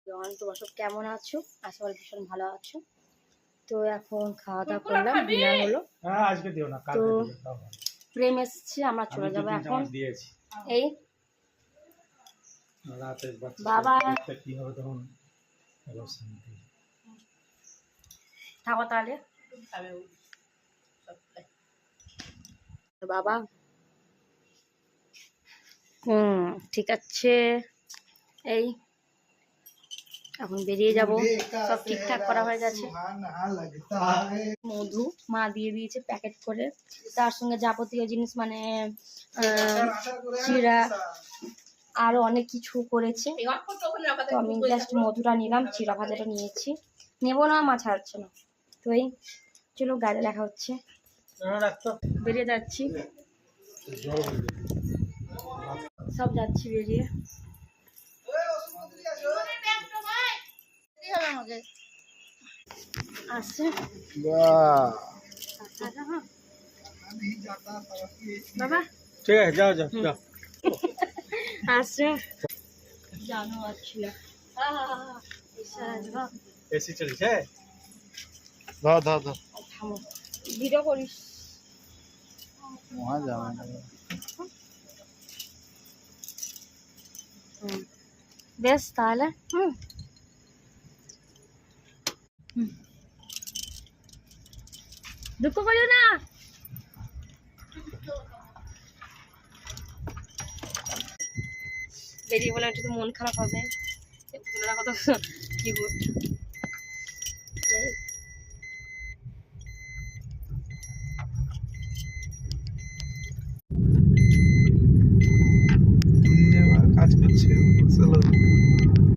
তোমরা সব কেমন আছো? আশা করি ভীষণ ভালো আছো। তো এখন খাওয়া দাওয়া করলাম, ডিনার হলো। আজকে দিও না, তো কালকে দিও। প্রেম এসছে, আমরা চলে যাবো এখন। এই রাতে বাবা কি হবে তখন থাকো তাহলে। বাবা ঠিক আছে। এই এখন বেরিয়ে যাব, সব ঠিকঠাক করা হয়ে গেছে। মধু মা দিয়ে দিয়েছে প্যাকেট করে, তার সঙ্গে যাবতীয় জিনিস মানে চিড়া আরো অনেক কিছু করেছে। তো আমি জাস্ট মধুটা নিলাম, চিড়া ভাজাটা নিয়েছি, নেবো না, মা ছাড়ছে না। তো এই চলো গাড়ি লেখা হচ্ছে, বেরিয়ে যাচ্ছি, সব যাচ্ছি বেরিয়ে। আসছে বাবা, ঠিক আছে, যাও যাও যাও। আসছে জানো আসছিল এসি চলছে, দাও দাও দাও। থামো, ভিডিও করিস। বেশ তাহলে দুঃখ করিও না। বেরিয়ে বলে একটু তো মন খারাপ হবে, কত কি